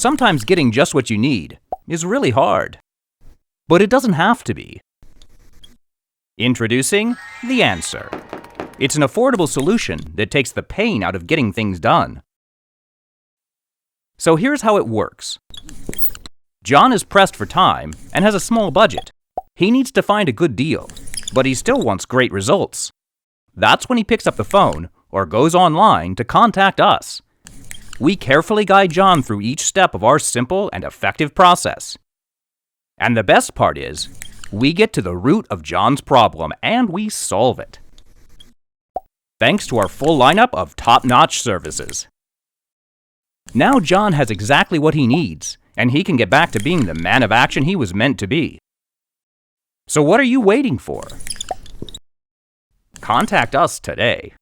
Sometimes getting just what you need is really hard. But it doesn't have to be. Introducing The Answer. It's an affordable solution that takes the pain out of getting things done. So here's how it works. John is pressed for time and has a small budget. He needs to find a good deal, but he still wants great results. That's when he picks up the phone or goes online to contact us. We carefully guide John through each step of our simple and effective process. And the best part is, we get to the root of John's problem and we solve it. Thanks to our full lineup of top-notch services. Now John has exactly what he needs, and he can get back to being the man of action he was meant to be. So what are you waiting for? Contact us today.